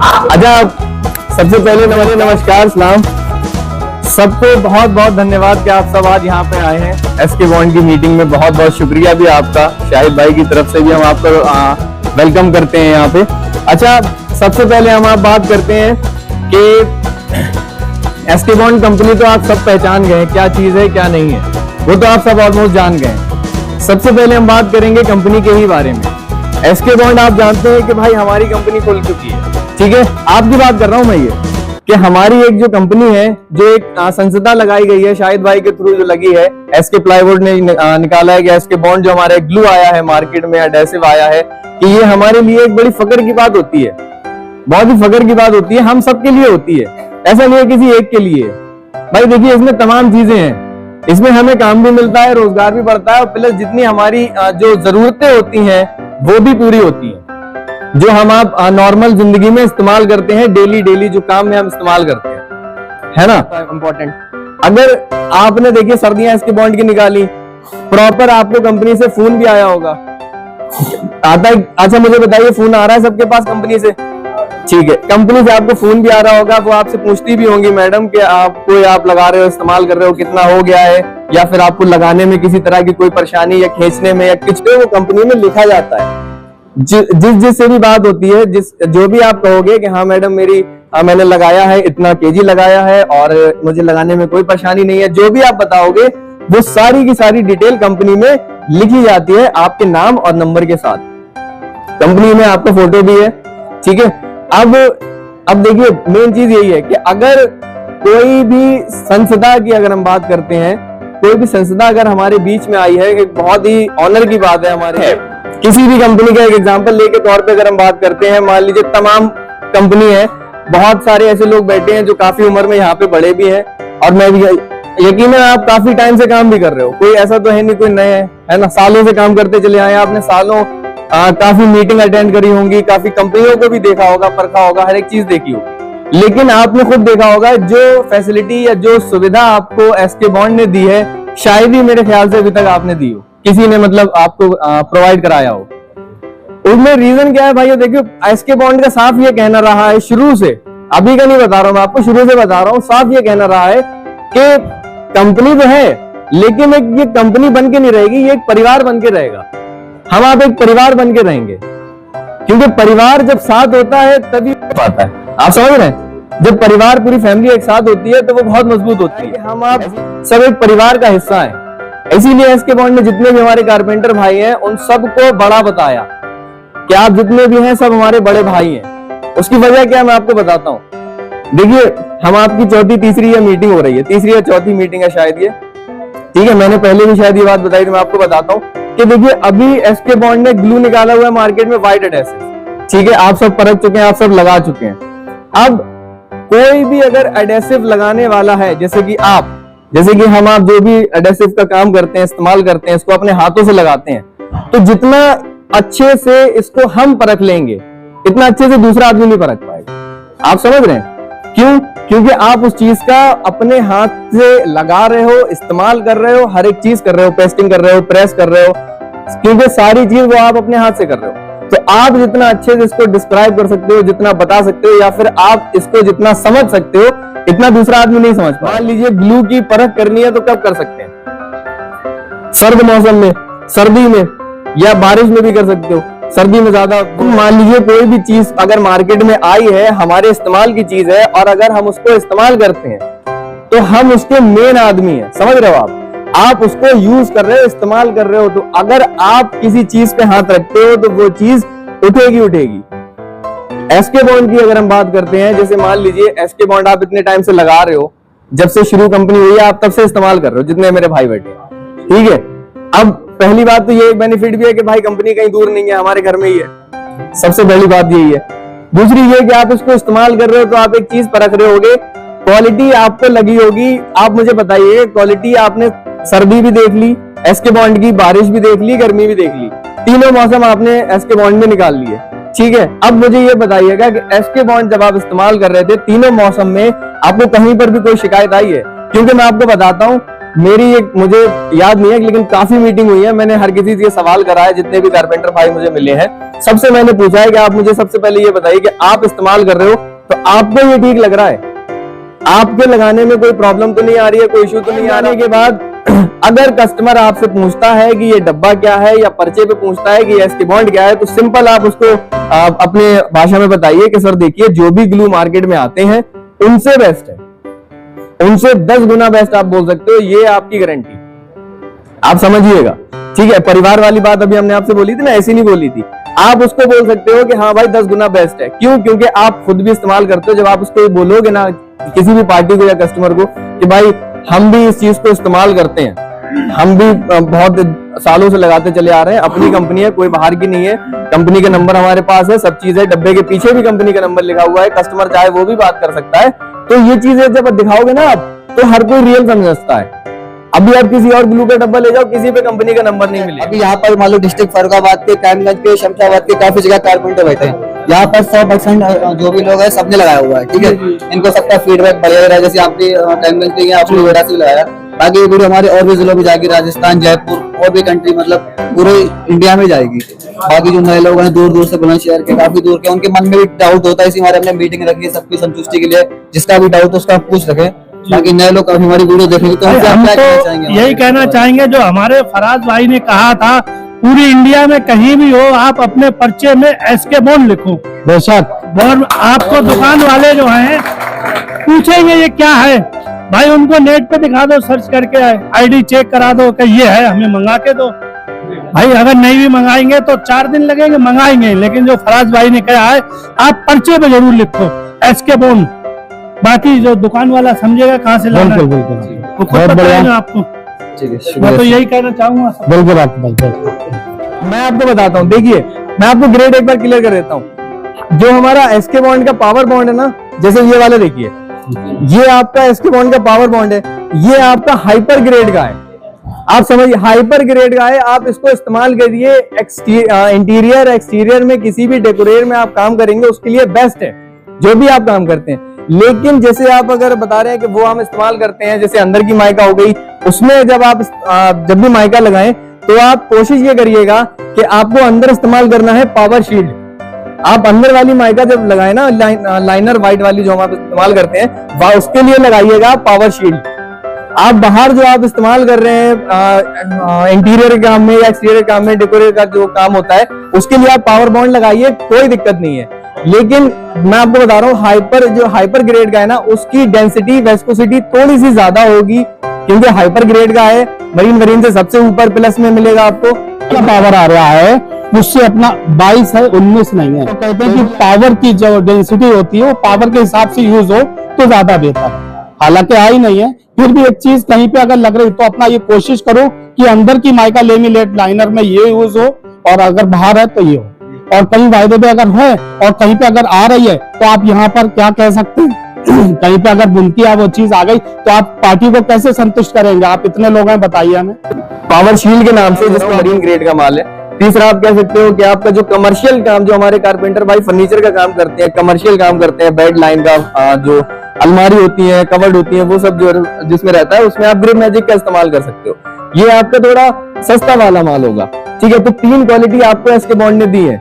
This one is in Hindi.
अच्छा, सबसे पहले नमस्कार, सलाम सबको। बहुत बहुत धन्यवाद कि आप सब आज यहाँ पे आए हैं एसके बॉन्ड की मीटिंग में। बहुत बहुत शुक्रिया भी आपका, शाहिद भाई की तरफ से भी हम आपको वेलकम करते हैं यहाँ पे। अच्छा, सबसे पहले हम आप बात करते हैं कि एसके बॉन्ड कंपनी तो आप सब पहचान गए क्या चीज है क्या नहीं है, वो तो आप सब ऑलमोस्ट जान गए। सबसे पहले हम बात करेंगे कंपनी के ही बारे में। एसके बॉन्ड आप जानते हैं कि भाई हमारी कंपनी खुल चुकी है, ठीक है। आपकी बात कर रहा हूं मैं ये कि हमारी एक जो कंपनी है, जो एक संस्था लगाई गई है शाहिद भाई के थ्रू जो लगी है, एसके प्लाईवुड ने निकाला है कि एसके बॉन्ड जो हमारे ग्लू आया है मार्केट में, एडेसिव आया है, कि ये हमारे लिए एक बड़ी फक्र की बात होती है, बहुत ही फक्र की बात होती है, हम सबके लिए होती है, ऐसा नहीं है किसी एक के लिए। भाई देखिए, इसमें तमाम चीजें हैं, इसमें हमें काम भी मिलता है, रोजगार भी बढ़ता है, प्लस जितनी हमारी जो जरूरतें होती हैं वो भी पूरी होती है, जो हम आप नॉर्मल जिंदगी में इस्तेमाल करते हैं, डेली जो काम में हम इस्तेमाल करते हैं, है ना, इम्पोर्टेंट। अगर आपने देखिए सर्दियां एसके बॉन्ड की निकाली, प्रॉपर आपको कंपनी से फोन भी आया होगा, आता है? अच्छा मुझे बताइए, फोन आ रहा है सबके पास कंपनी से? ठीक है, कंपनी से आपको फोन भी आ रहा होगा, वो आपसे पूछती भी होंगी मैडम कि आप लगा रहे हो, इस्तेमाल कर रहे हो, कितना हो गया है, या फिर आपको लगाने में किसी तरह की कोई परेशानी या खींचने में या कुछ, वो कंपनी में लिखा जाता है। जिससे भी बात होती है, जो भी आप कहोगे कि हाँ मैडम मैंने लगाया है, इतना केजी लगाया है और मुझे लगाने में कोई परेशानी नहीं है, जो भी आप बताओगे वो सारी की सारी डिटेल कंपनी में लिखी जाती है आपके नाम और नंबर के साथ। कंपनी में आपका फोटो भी है, ठीक है। अब देखिए, मेन चीज यही है कि अगर कोई भी संस्था की अगर हम बात करते हैं, कोई भी संस्था अगर हमारे बीच में आई है, एक बहुत ही ऑनर की बात है हमारे है। किसी भी कंपनी का एक एग्जांपल लेके तौर पे अगर हम बात करते हैं, मान लीजिए तमाम कंपनी है, बहुत सारे ऐसे लोग बैठे हैं जो काफी उम्र में यहाँ पे बड़े भी हैं, और मैं भी, यकीनन आप काफी टाइम से काम भी कर रहे हो, कोई ऐसा तो है नहीं कोई नए है ना, सालों से काम करते चले आए, आपने सालों काफी मीटिंग अटेंड करी होंगी, काफी कंपनियों को भी देखा होगा, परखा होगा, हर एक चीज देखी होगी, लेकिन आपने खुद देखा होगा जो फैसिलिटी या जो सुविधा आपको एसके बॉन्ड ने दी है, शायद ही मेरे ख्याल से अभी तक आपने दी हो, किसी ने मतलब आपको प्रोवाइड कराया हो। उसमें रीजन क्या है भाई? देखियो, एसके बॉन्ड का साफ ये कहना रहा है शुरू से, अभी का नहीं बता रहा हूं मैं आपको, शुरू से बता रहा हूं, साफ ये कहना रहा है कि कंपनी तो है, लेकिन एक ये कंपनी बन के नहीं रहेगी, ये एक परिवार बन के रहेगा। हम आप एक परिवार बन के रहेंगे, क्योंकि परिवार जब साथ होता है तभी पाता है, आप समझ रहे हैं? जब परिवार पूरी फैमिली एक साथ होती है तो वो बहुत मजबूत होती है। हम आप सब एक परिवार का हिस्सा है, इसीलिए एसके बॉन्ड में जितने भी हमारे कारपेंटर भाई हैं उन सबको बड़ा बताया कि आप जितने भी हैं सब हमारे बड़े भाई हैं। उसकी वजह क्या मैं आपको बताता हूँ। देखिए, हम आपकी चौथी तीसरी या मीटिंग हो रही है, तीसरी या चौथी मीटिंग है शायद ये, ठीक है। मैंने पहले भी शायद ये बात बताई थी, मैं आपको बताता हूँ कि देखिए, अभी एसके बॉन्ड ने ग्लू निकाला हुआ है मार्केट में, व्हाइट एडेसिव, ठीक है। आप सब परख चुके हैं, आप सब लगा चुके हैं। अब कोई भी अगर एडेसिव लगाने वाला है, जैसे कि हम आप जो भी एडेसिव का काम करते हैं, इस्तेमाल करते हैं, इसको अपने हाथों से लगाते हैं, तो जितना अच्छे से इसको हम परख लेंगे, इतना अच्छे से दूसरा आदमी नहीं परख पाएगा। आप समझ रहे हैं क्यों? क्योंकि आप उस चीज का अपने हाथ से लगा रहे हो, इस्तेमाल कर रहे हो, हर एक चीज कर रहे हो, पेस्टिंग कर रहे हो, प्रेस कर रहे हो, क्योंकि सारी चीज वो आप अपने हाथ से कर रहे हो। तो आप जितना अच्छे से इसको डिस्क्राइब कर सकते हो, जितना बता सकते हो, या फिर आप इसको जितना समझ सकते हो, इतना दूसरा आदमी नहीं समझ पाए। मान लीजिए ग्लू की परख करनी है तो कब कर सकते हैं? सर्द मौसम में, सर्दी में, या बारिश में भी कर सकते हो, सर्दी में ज्यादा। मान लीजिए कोई भी चीज अगर मार्केट में आई है, हमारे इस्तेमाल की चीज है, और अगर हम उसको इस्तेमाल करते हैं तो हम उसके मेन आदमी हैं, समझ रहे हो आप उसको यूज कर रहे हो, इस्तेमाल कर रहे हो, तो अगर आप किसी चीज पे हाथ रखते हो तो वो चीज उठेगी। एसके बॉन्ड की अगर हम बात करते हैं, जैसे मान लीजिए एसके बॉन्ड आप इतने टाइम से लगा रहे हो, जब से शुरू कंपनी हुई है आप तब से इस्तेमाल कर रहे हो, जितने मेरे भाई बैठे, ठीक है। अब पहली बात तो ये एक बेनिफिट भी है कि भाई कंपनी कहीं दूर नहीं है, हमारे घर में ही है, सबसे पहली बात यही है। दूसरी ये कि आप इसको इस्तेमाल कर रहे हो तो आप एक चीज परख रहे होगे, क्वालिटी आपको लगी होगी। आप मुझे बताइए, क्वालिटी आपने सर्दी भी देख ली एसके बॉन्ड की, बारिश भी देख ली, गर्मी भी देख ली, तीनों मौसम आपने एसके बॉन्ड में निकाल लिए, ठीक है। अब मुझे ये बताइएगा कि एसके बॉन्ड जब आप इस्तेमाल कर रहे थे तीनों मौसम में, आपको कहीं पर भी कोई शिकायत आई है? क्योंकि मैं आपको बताता हूं, मेरी एक, मुझे याद नहीं है लेकिन काफी मीटिंग हुई है, मैंने हर किसी से ये सवाल करा है, जितने भी कारपेंटर भाई मुझे मिले हैं सबसे मैंने पूछा है कि आप मुझे सबसे पहले ये बताइए कि आप इस्तेमाल कर रहे हो तो आपको ये ठीक लग रहा है, आपके लगाने में कोई प्रॉब्लम तो नहीं आ रही है, कोई इशू तो नहीं आने के बाद अगर कस्टमर आपसे पूछता है कि ये डब्बा क्या है या पर्चे पे पूछता है कि एसके बॉन्ड क्या है, तो सिंपल आप उसको अपने भाषा में बताइए कि सर देखिए जो भी ग्लू मार्केट में आते हैं उनसे बेस्ट है, उनसे 10 गुना बेस्ट आप बोल सकते हो, ये आपकी गारंटी, आप समझिएगा। ठीक है, परिवार वाली बात अभी हमने आपसे बोली थी ना, ऐसी नहीं बोली थी, आप उसको बोल सकते हो कि हाँ भाई 10 गुना बेस्ट है। क्यों? क्योंकि आप खुद भी इस्तेमाल करते हो। जब आप उसको बोलोगे ना किसी भी पार्टी को या कस्टमर को कि भाई हम भी इस चीज को इस्तेमाल करते हैं, हम भी बहुत सालों से लगाते चले आ रहे हैं, अपनी कंपनी है, कोई बाहर की नहीं है, कंपनी का नंबर हमारे पास है, सब चीज है, डब्बे के पीछे भी कंपनी का नंबर लिखा हुआ है, कस्टमर चाहे वो भी बात कर सकता है। तो ये चीजें जब दिखाओगे ना आप तो हर कोई रियल समझता है। अभी आप किसी और ग्लू का डब्बा ले जाओ, किसी पे कंपनी का नंबर नहीं मिलेगा। अभी यहाँ पर मान लो डिस्ट्रिक्ट फर्रुखाबाद के, कायमगंज के, शमशाबाद के काफी जगह कारपेंटर बैठे हैं। यहाँ पर 100% जो भी लोग हैं सबने लगाया हुआ है। ठीक है, इनको सबका फीडबैक बढ़िया रहा है। जैसे आपने कायमगंज के आपने वगैरह से लगाया, बाकी ये वीडियो हमारे और भी जिलों में जाएगी, राजस्थान, जयपुर और भी कंट्री, मतलब पूरे इंडिया में जाएगी। बाकी जो नए लोग हैं दूर दूर से, बुलंदशहर के, काफी दूर के, उनके मन में भी डाउट होता है, इसी हमारे हमने मीटिंग रखी है सबकी संतुष्टि के लिए। जिसका भी डाउट उसका पूछ रखे। बाकी नए लोग कभी हमारी वीडियो देखेंगे तो हम क्या कहना चाहेंगे? यही कहना चाहेंगे जो हमारे फराज भाई ने कहा था, पूरी इंडिया में कहीं भी हो आप अपने पर्चे में एसके बॉन्ड लिखो, बेशक, और आपको दुकान वाले जो हैं पूछेंगे ये क्या है, भाई उनको नेट पे दिखा दो, सर्च करके आईडी चेक करा दो कि ये है, हमें मंगा के दो। भाई अगर नहीं भी मंगाएंगे तो 4 दिन लगेंगे, मंगाएंगे, लेकिन जो फराज भाई ने कहा है आप पर्चे पे जरूर लिखो एसके बॉन्ड, बाकी जो दुकान वाला समझेगा कहाँ से लाना है, वो खुद बताएगा आपको। मैं तो यही कहना चाहूंगा। बिल्कुल मैं आपको बताता हूँ, देखिए मैं आपको ग्रेड एक बार क्लियर कर देता हूँ। जो हमारा एसके बॉन्ड का पावर बॉन्ड है ना, जैसे ये वाला देखिए, ये आपका एसके बॉन्ड का पावर बॉन्ड है, ये आपका हाइपर ग्रेड का है, आप समझिए हाइपर ग्रेड का है। आप इसको इस्तेमाल करिए इंटीरियर एक्सटीरियर में, किसी भी डेकोरेट में आप काम करेंगे उसके लिए बेस्ट है, जो भी आप काम करते हैं। लेकिन जैसे आप अगर बता रहे हैं कि वो हम इस्तेमाल करते हैं, जैसे अंदर की माइका हो गई, उसमें जब आप जब भी माइका लगाएं तो आप कोशिश ये करिएगा कि आपको अंदर इस्तेमाल करना है पावर शील्ड। आप अंदर वाली माइका जब लगाए ना, लाइनर व्हाइट वाली जो हम आप इस्तेमाल करते हैं, उसके लिए लगाइएगा पावर शील्ड। आप बाहर जो आप इस्तेमाल कर रहे हैं इंटीरियर काम में या एक्सटीरियर काम में, डेकोरेट का जो काम होता है, उसके लिए आप पावर बॉन्ड लगाइए, कोई दिक्कत नहीं है। लेकिन मैं आपको बता रहा हूँ जो हाइपर ग्रेड का है ना, उसकी डेंसिटी वेस्कोसिटी थोड़ी सी ज्यादा होगी, क्योंकि हाइपर ग्रेड का है, मरीन से सबसे ऊपर प्लस में मिलेगा आपको। क्या पावर आ रहा है उससे अपना 22 है, 19 नहीं है। तो कहते हैं कि पावर की जो डेंसिटी होती है वो पावर के हिसाब से यूज हो तो ज्यादा बेहतर है। हालांकि आई नहीं है, फिर भी एक चीज कहीं पे अगर लग रही तो अपना ये कोशिश करो कि अंदर की माइका लेमिनेट लाइनर में ये यूज हो, और अगर बाहर है तो ये हो। और कहीं वायदे पे अगर है और कहीं पे अगर आ रही है तो आप यहाँ पर क्या कह सकते हैं कहीं पे अगर बुनती है वो चीज आ गई तो आप पार्टी को कैसे संतुष्ट करेंगे? आप इतने लोग हैं, बताइए हमें। पावर शील्ड के नाम से, जिसको मरीन ग्रेड का माल है। तीसरा आप कह सकते हो कि आपका जो कमर्शियल काम, जो हमारे कारपेंटर भाई फर्नीचर का काम करते हैं, कमर्शियल काम करते हैं, बेड लाइन का जो अलमारी होती है, कवर्ड होती है, वो सब जो जिसमें रहता है, उसमें आप ग्रिप मैजिक का इस्तेमाल कर सकते हो। ये आपका थोड़ा सस्ता वाला माल होगा। ठीक है, तो 3 क्वालिटी आपको एसके बॉन्ड ने दी है।